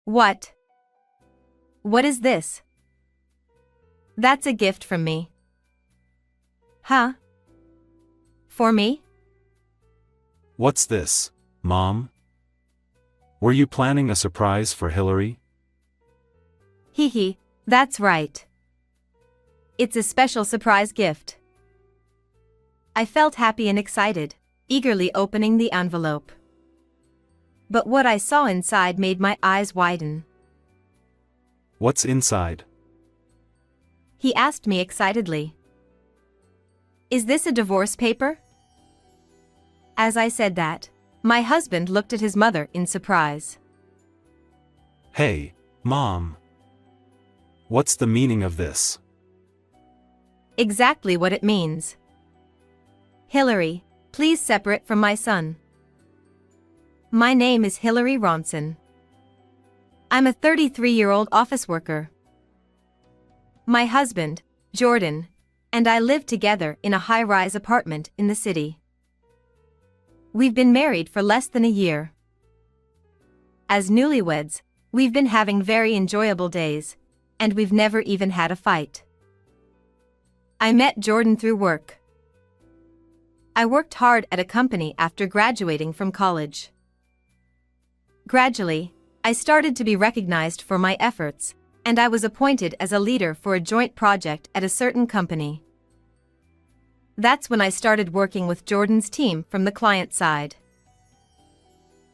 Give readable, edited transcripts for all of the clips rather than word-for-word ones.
What? What is this? That's a gift from me. Huh? For me? What's this, Mom? Were you planning a surprise for Hillary? Hee, that's right. It's a special surprise gift. I felt happy and excited, eagerly opening the envelope. But what I saw inside made my eyes widen. What's inside? He asked me excitedly. Is this a divorce paper? As I said that, my husband looked at his mother in surprise. Hey, Mom. What's the meaning of this? Exactly what it means. Hillary, please separate from my son. My name is Hillary Ronson. I'm a 33-year-old office worker. My husband, Jordan, and I live together in a high-rise apartment in the city. We've been married for less than a year. As newlyweds, we've been having very enjoyable days, and we've never even had a fight. I met Jordan through work. I worked hard at a company after graduating from college. Gradually, I started to be recognized for my efforts, and I was appointed as a leader for a joint project at a certain company. That's when I started working with Jordan's team from the client side.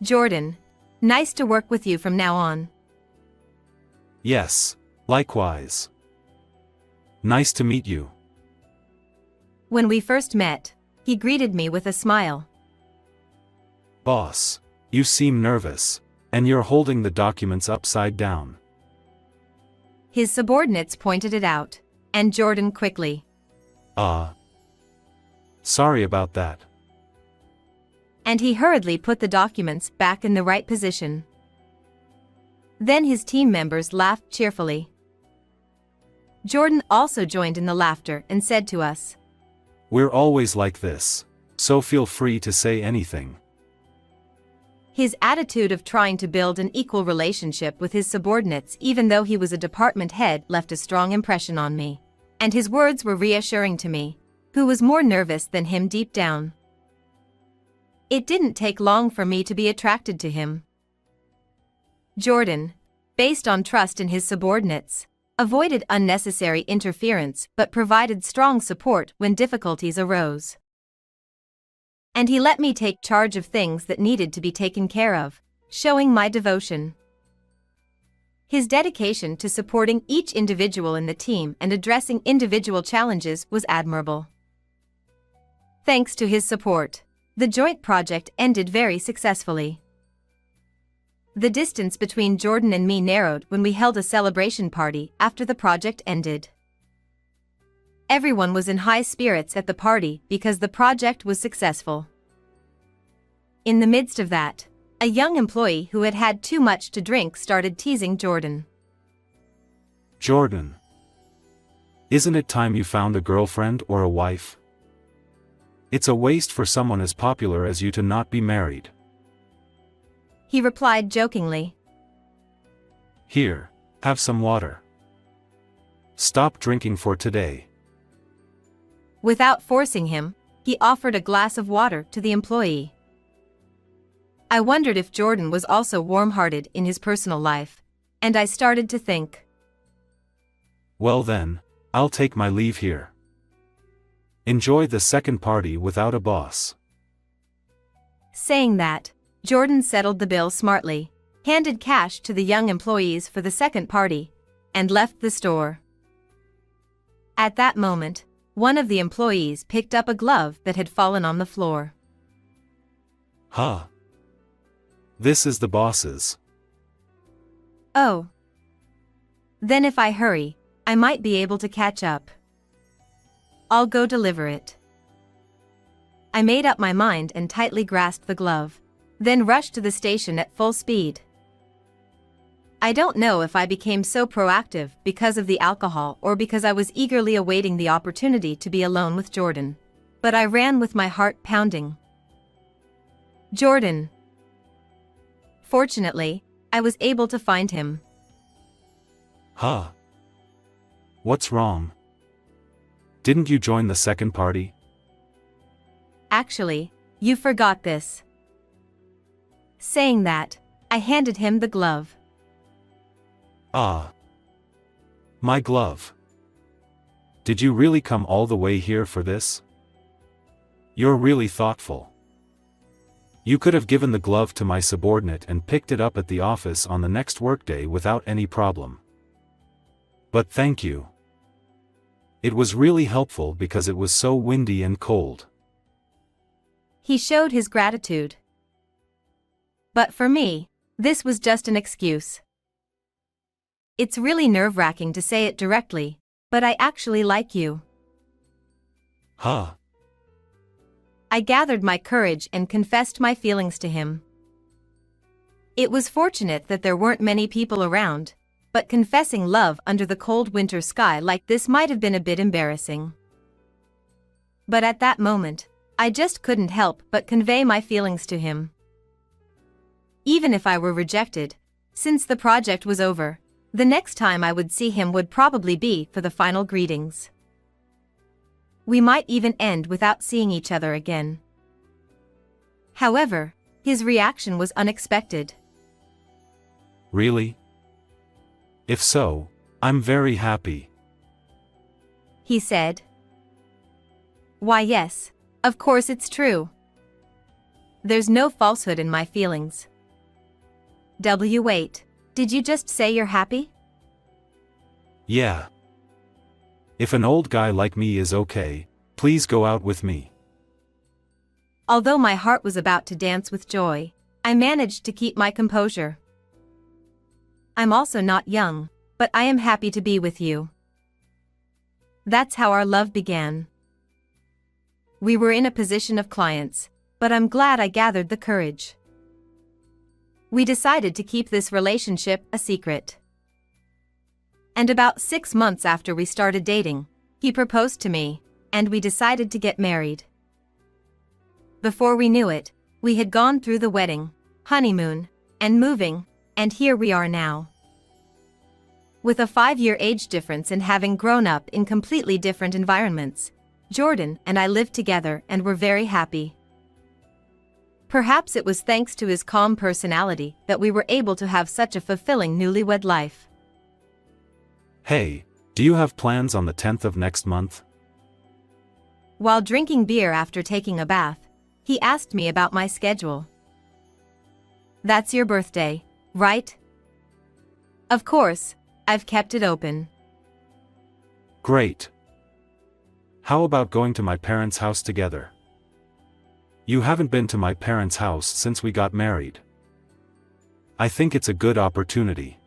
Jordan, nice to work with you from now on. Yes, likewise. Nice to meet you. When we first met, he greeted me with a smile. Boss, you seem nervous, and you're holding the documents upside down. His subordinates pointed it out, and Jordan quickly. Sorry about that. And he hurriedly put the documents back in the right position. Then his team members laughed cheerfully. Jordan also joined in the laughter and said to us, We're always like this, so feel free to say anything. His attitude of trying to build an equal relationship with his subordinates even though he was a department head left a strong impression on me, and his words were reassuring to me, who was more nervous than him deep down. It didn't take long for me to be attracted to him. Jordan, based on trust in his subordinates, avoided unnecessary interference but provided strong support when difficulties arose. And he let me take charge of things that needed to be taken care of, showing my devotion. His dedication to supporting each individual in the team and addressing individual challenges was admirable. Thanks to his support, the joint project ended very successfully. The distance between Jordan and me narrowed when we held a celebration party after the project ended. Everyone was in high spirits at the party because the project was successful. In the midst of that, a young employee who had had too much to drink started teasing Jordan. Jordan, isn't it time you found a girlfriend or a wife? It's a waste for someone as popular as you to not be married. He replied jokingly. Here, have some water. Stop drinking for today. Without forcing him, he offered a glass of water to the employee. I wondered if Jordan was also warm-hearted in his personal life, and I started to think. Well then, I'll take my leave here. Enjoy the second party without a boss. Saying that, Jordan settled the bill smartly, handed cash to the young employees for the second party, and left the store. At that moment, one of the employees picked up a glove that had fallen on the floor. Huh. This is the boss's. Oh. Then if I hurry, I might be able to catch up. I'll go deliver it. I made up my mind and tightly grasped the glove, then rushed to the station at full speed. I don't know if I became so proactive because of the alcohol or because I was eagerly awaiting the opportunity to be alone with Jordan, but I ran with my heart pounding. Jordan. Fortunately, I was able to find him. Huh? What's wrong? Didn't you join the second party? Actually, you forgot this. Saying that, I handed him the glove. Ah. My glove. Did you really come all the way here for this? You're really thoughtful. You could have given the glove to my subordinate and picked it up at the office on the next workday without any problem. But thank you. It was really helpful because it was so windy and cold. He showed his gratitude. But for me, this was just an excuse. It's really nerve-wracking to say it directly, but I actually like you. Huh? I gathered my courage and confessed my feelings to him. It was fortunate that there weren't many people around, but confessing love under the cold winter sky like this might have been a bit embarrassing. But at that moment, I just couldn't help but convey my feelings to him. Even if I were rejected, since the project was over, the next time I would see him would probably be for the final greetings. We might even end without seeing each other again. However, his reaction was unexpected. Really? If so, I'm very happy. He said. Why yes, of course it's true. There's no falsehood in my feelings. Wait, did you just say you're happy? Yeah. If an old guy like me is okay, please go out with me. Although my heart was about to dance with joy, I managed to keep my composure. I'm also not young, but I am happy to be with you. That's how our love began. We were in a position of clients, but I'm glad I gathered the courage. We decided to keep this relationship a secret. And about 6 months after we started dating, he proposed to me, and we decided to get married. Before we knew it, we had gone through the wedding, honeymoon, and moving, and here we are now. With a 5-year age difference and having grown up in completely different environments, Jordan and I lived together and were very happy. Perhaps it was thanks to his calm personality that we were able to have such a fulfilling newlywed life. Hey, do you have plans on the 10th of next month? While drinking beer after taking a bath, he asked me about my schedule. That's your birthday, right? Of course, I've kept it open. Great. How about going to my parents' house together? You haven't been to my parents' house since we got married. I think it's a good opportunity.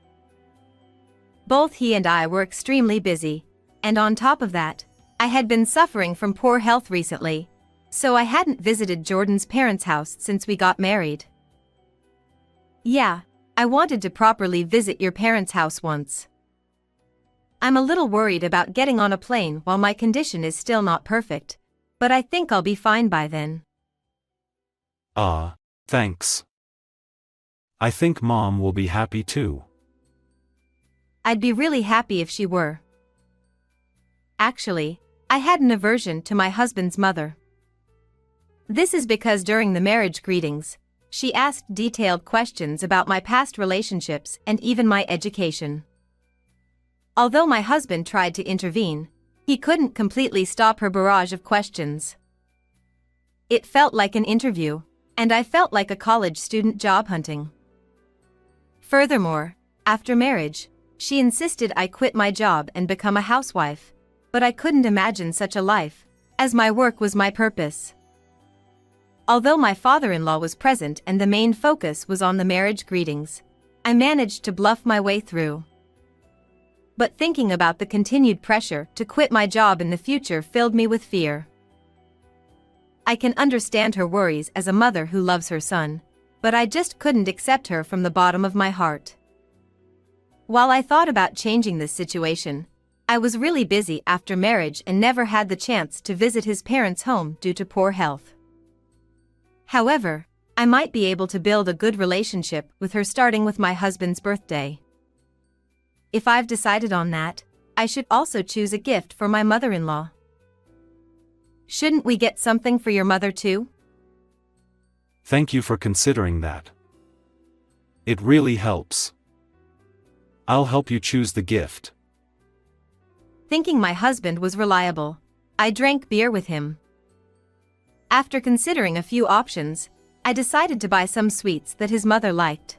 Both he and I were extremely busy, and on top of that, I had been suffering from poor health recently, so I hadn't visited Jordan's parents' house since we got married. Yeah, I wanted to properly visit your parents' house once. I'm a little worried about getting on a plane while my condition is still not perfect, but I think I'll be fine by then. Thanks. I think Mom will be happy too. I'd be really happy if she were. Actually, I had an aversion to my husband's mother. This is because during the marriage greetings, she asked detailed questions about my past relationships and even my education. Although my husband tried to intervene, he couldn't completely stop her barrage of questions. It felt like an interview, and I felt like a college student job hunting. Furthermore, after marriage, she insisted I quit my job and become a housewife, but I couldn't imagine such a life, as my work was my purpose. Although my father-in-law was present and the main focus was on the marriage greetings, I managed to bluff my way through. But thinking about the continued pressure to quit my job in the future filled me with fear. I can understand her worries as a mother who loves her son, but I just couldn't accept her from the bottom of my heart. While I thought about changing this situation, I was really busy after marriage and never had the chance to visit his parents' home due to poor health. However, I might be able to build a good relationship with her starting with my husband's birthday. If I've decided on that, I should also choose a gift for my mother-in-law. Shouldn't we get something for your mother too? Thank you for considering that. It really helps. I'll help you choose the gift. Thinking my husband was reliable, I drank beer with him. After considering a few options, I decided to buy some sweets that his mother liked.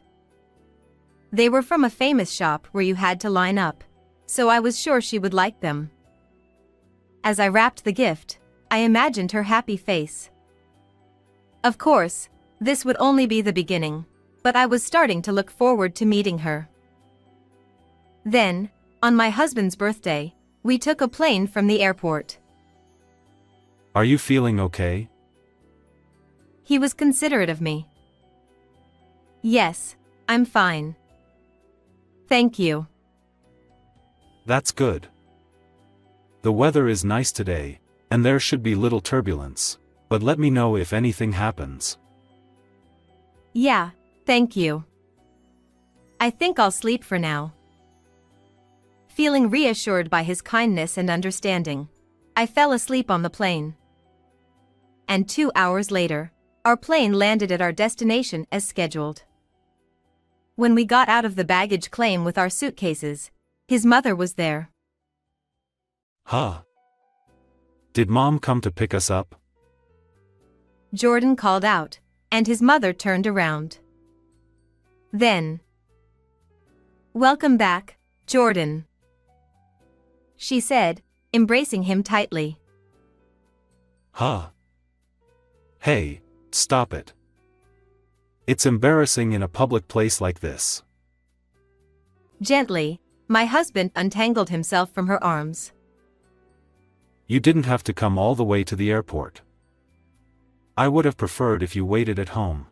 They were from a famous shop where you had to line up, so I was sure she would like them. As I wrapped the gift, I imagined her happy face. Of course, this would only be the beginning, but I was starting to look forward to meeting her. Then, on my husband's birthday, we took a plane from the airport. Are you feeling okay? He was considerate of me. Yes, I'm fine. Thank you. That's good. The weather is nice today, and there should be little turbulence, but let me know if anything happens. Yeah, thank you. I think I'll sleep for now. Feeling reassured by his kindness and understanding, I fell asleep on the plane. And 2 hours later, our plane landed at our destination as scheduled. When we got out of the baggage claim with our suitcases, his mother was there. Huh? Did Mom come to pick us up? Jordan called out, and his mother turned around. Then, "Welcome back, Jordan," she said, embracing him tightly. Huh? Hey, stop it. It's embarrassing in a public place like this. Gently, my husband untangled himself from her arms. You didn't have to come all the way to the airport. I would have preferred if you waited at home.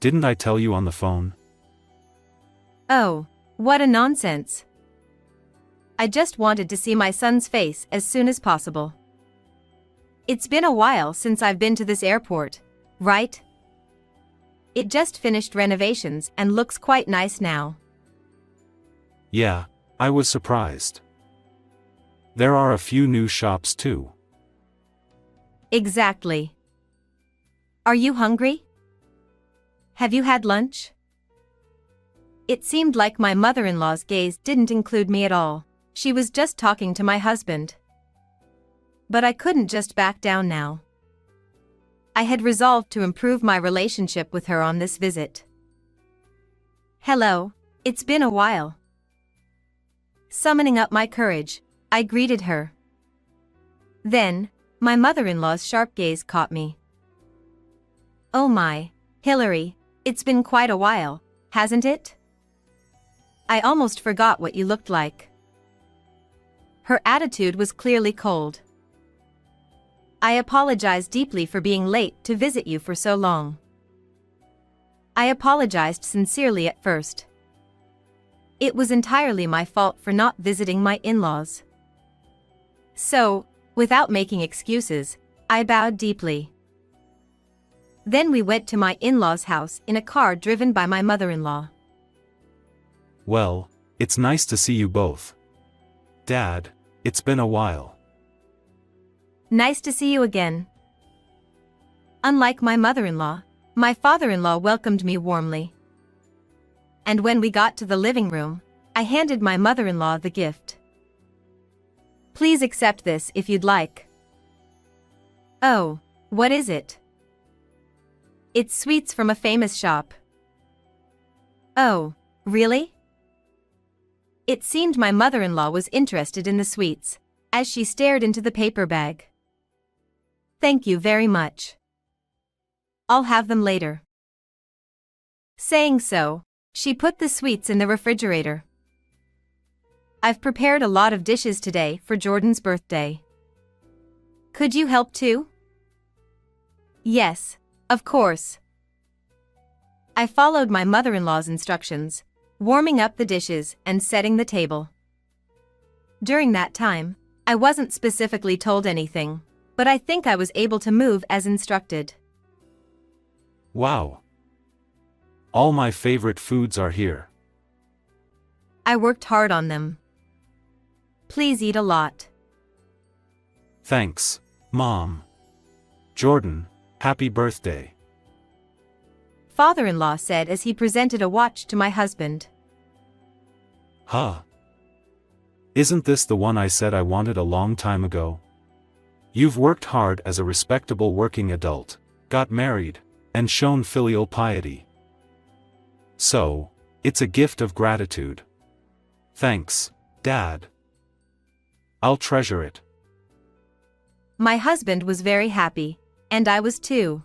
Didn't I tell you on the phone? Oh, what a nonsense. I just wanted to see my son's face as soon as possible. It's been a while since I've been to this airport, right? It just finished renovations and looks quite nice now. Yeah, I was surprised. There are a few new shops too. Exactly. Are you hungry? Have you had lunch? It seemed like my mother-in-law's gaze didn't include me at all. She was just talking to my husband. But I couldn't just back down now. I had resolved to improve my relationship with her on this visit. Hello, it's been a while. Summoning up my courage, I greeted her. Then, my mother-in-law's sharp gaze caught me. Oh my, Hillary, it's been quite a while, hasn't it? I almost forgot what you looked like. Her attitude was clearly cold. I apologize deeply for being late to visit you for so long. I apologized sincerely at first. It was entirely my fault for not visiting my in-laws. So, without making excuses, I bowed deeply. Then we went to my in-laws' house in a car driven by my mother-in-law. Well, it's nice to see you both. Dad, it's been a while. Nice to see you again. Unlike my mother-in-law, my father-in-law welcomed me warmly. And when we got to the living room, I handed my mother-in-law the gift. Please accept this if you'd like. Oh, what is it? It's sweets from a famous shop. Oh, really? It seemed my mother-in-law was interested in the sweets, as she stared into the paper bag. Thank you very much. I'll have them later. Saying so, she put the sweets in the refrigerator. I've prepared a lot of dishes today for Jordan's birthday. Could you help too? Yes, of course. I followed my mother-in-law's instructions, warming up the dishes and setting the table. During that time, I wasn't specifically told anything, but I think I was able to move as instructed. Wow. All my favorite foods are here. I worked hard on them. Please eat a lot. Thanks, Mom. Jordan, happy birthday. Father-in-law said as he presented a watch to my husband. Huh. Isn't this the one I said I wanted a long time ago? You've worked hard as a respectable working adult, got married, and shown filial piety. So, it's a gift of gratitude. Thanks, Dad. I'll treasure it. My husband was very happy, and I was too.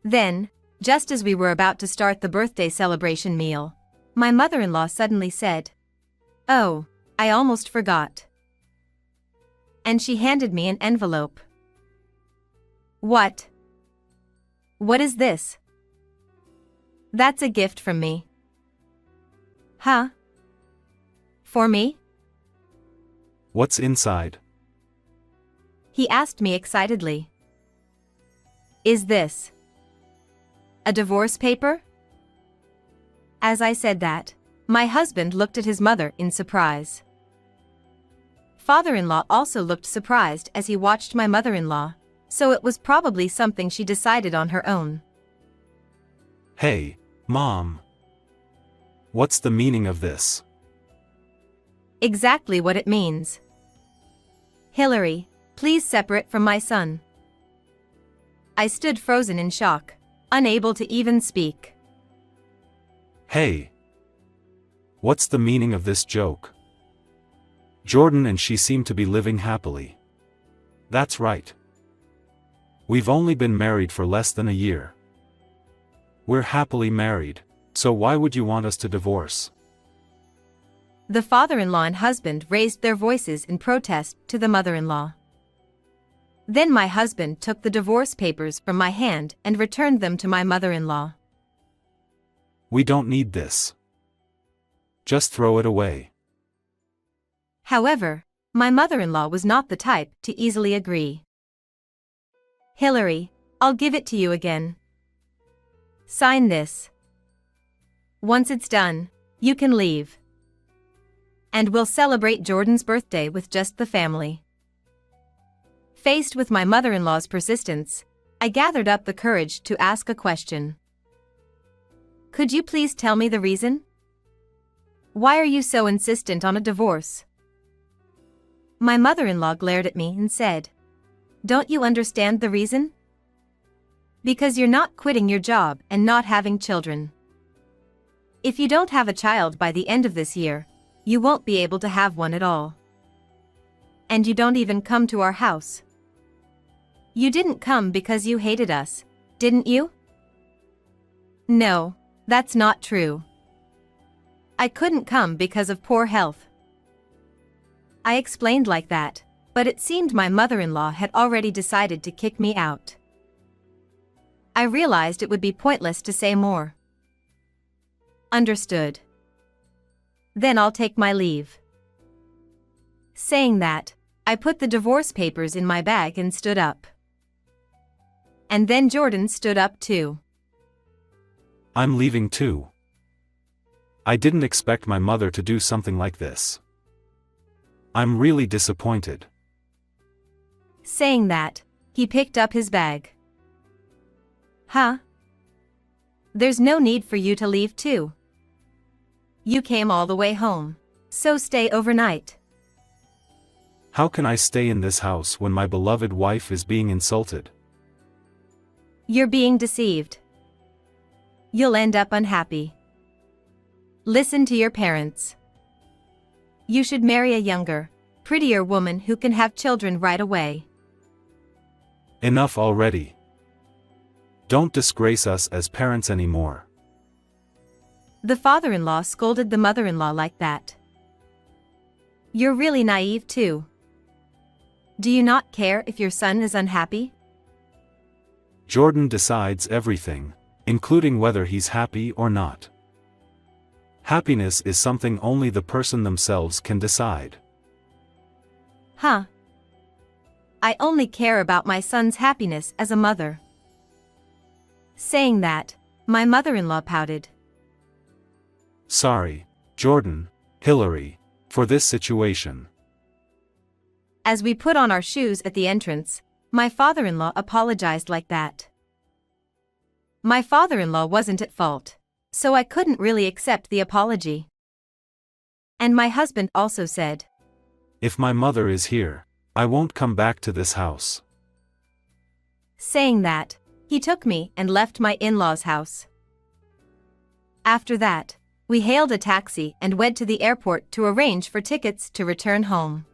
Then, just as we were about to start the birthday celebration meal, my mother-in-law suddenly said, "Oh, I almost forgot." And she handed me an envelope. What? What is this? That's a gift from me. Huh? For me? What's inside? He asked me excitedly. Is this a divorce paper? As I said that, my husband looked at his mother in surprise. Father-in-law also looked surprised as he watched my mother-in-law, so it was probably something she decided on her own. Hey, Mom. What's the meaning of this? Exactly what it means. Hillary, please separate from my son. I stood frozen in shock, unable to even speak. Hey. What's the meaning of this joke? Jordan and she seem to be living happily. That's right. We've only been married for less than a year. We're happily married, so why would you want us to divorce? The father-in-law and husband raised their voices in protest to the mother-in-law. Then my husband took the divorce papers from my hand and returned them to my mother-in-law. We don't need this. Just throw it away. However, my mother-in-law was not the type to easily agree. Hillary, I'll give it to you again. Sign this. Once it's done, you can leave. And we'll celebrate Jordan's birthday with just the family. Faced with my mother-in-law's persistence, I gathered up the courage to ask a question. Could you please tell me the reason? Why are you so insistent on a divorce? My mother-in-law glared at me and said, "Don't you understand the reason? Because you're not quitting your job and not having children. If you don't have a child by the end of this year, you won't be able to have one at all. And you don't even come to our house. You didn't come because you hated us, didn't you?" No, that's not true. I couldn't come because of poor health. I explained like that, but it seemed my mother-in-law had already decided to kick me out. I realized it would be pointless to say more. Understood. Then I'll take my leave. Saying that, I put the divorce papers in my bag and stood up. And then Jordan stood up too. I'm leaving too. I didn't expect my mother to do something like this. I'm really disappointed. Saying that, he picked up his bag. Huh? There's no need for you to leave too. You came all the way home, so stay overnight. How can I stay in this house when my beloved wife is being insulted? You're being deceived. You'll end up unhappy. Listen to your parents. You should marry a younger, prettier woman who can have children right away. Enough already. Don't disgrace us as parents anymore. The father-in-law scolded the mother-in-law like that. You're really naive too. Do you not care if your son is unhappy? Jordan decides everything, including whether he's happy or not. Happiness is something only the person themselves can decide. Huh? I only care about my son's happiness as a mother. Saying that, my mother-in-law pouted. Sorry, Jordan, Hillary, for this situation. As we put on our shoes at the entrance, my father-in-law apologized like that. My father-in-law wasn't at fault, so I couldn't really accept the apology. And my husband also said, If my mother is here, I won't come back to this house. Saying that, he took me and left my in-laws' house. After that, we hailed a taxi and went to the airport to arrange for tickets to return home.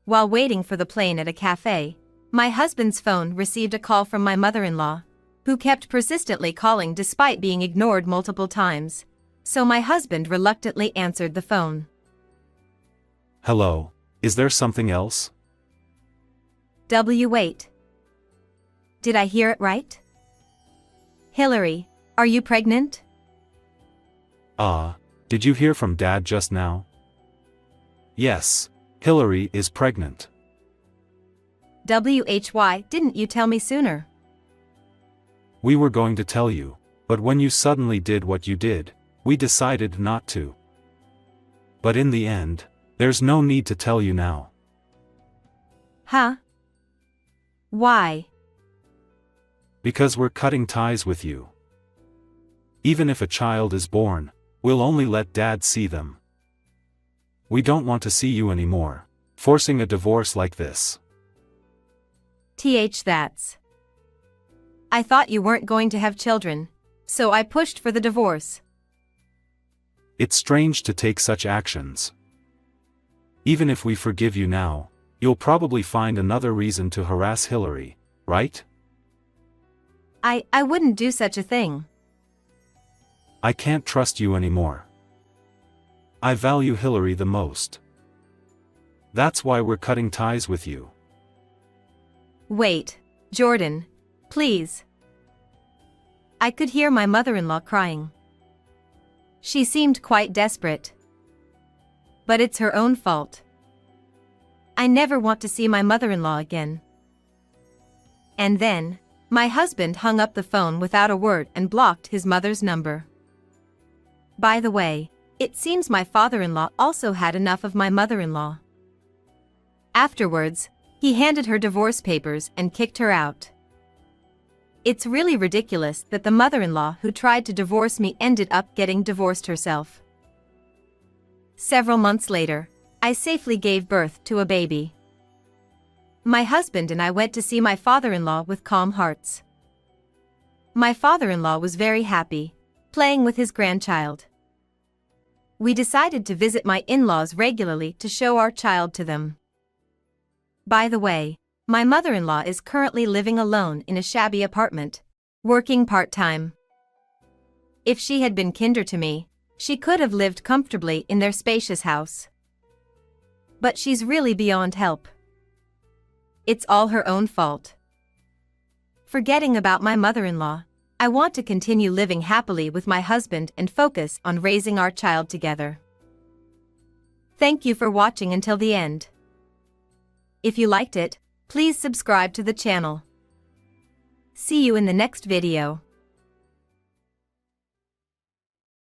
While waiting for the plane at a cafe, my husband's phone received a call from my mother-in-law, who kept persistently calling despite being ignored multiple times, so my husband reluctantly answered the phone. Hello, is there something else? Wait. Did I hear it right? Hillary, are you pregnant? Did you hear from Dad just now? Yes, Hillary is pregnant. Why didn't you tell me sooner? We were going to tell you, but when you suddenly did what you did, we decided not to. But in the end, there's no need to tell you now. Huh? Why? Because we're cutting ties with you. Even if a child is born, we'll only let Dad see them. We don't want to see you anymore, forcing a divorce like this. That's. I thought you weren't going to have children, so I pushed for the divorce. It's strange to take such actions. Even if we forgive you now, you'll probably find another reason to harass Hillary, right? I wouldn't do such a thing. I can't trust you anymore. I value Hillary the most. That's why we're cutting ties with you. Wait, Jordan, please. I could hear my mother-in-law crying. She seemed quite desperate. But it's her own fault. I never want to see my mother-in-law again. And then, my husband hung up the phone without a word and blocked his mother's number. By the way, it seems my father-in-law also had enough of my mother-in-law. Afterwards, he handed her divorce papers and kicked her out. It's really ridiculous that the mother-in-law who tried to divorce me ended up getting divorced herself. Several months later, I safely gave birth to a baby. My husband and I went to see my father-in-law with calm hearts. My father-in-law was very happy, playing with his grandchild. We decided to visit my in-laws regularly to show our child to them. By the way, my mother-in-law is currently living alone in a shabby apartment, working part-time. If she had been kinder to me, she could have lived comfortably in their spacious house. But she's really beyond help. It's all her own fault. Forgetting about my mother-in-law, I want to continue living happily with my husband and focus on raising our child together. Thank you for watching until the end. If you liked it, please subscribe to the channel. See you in the next video.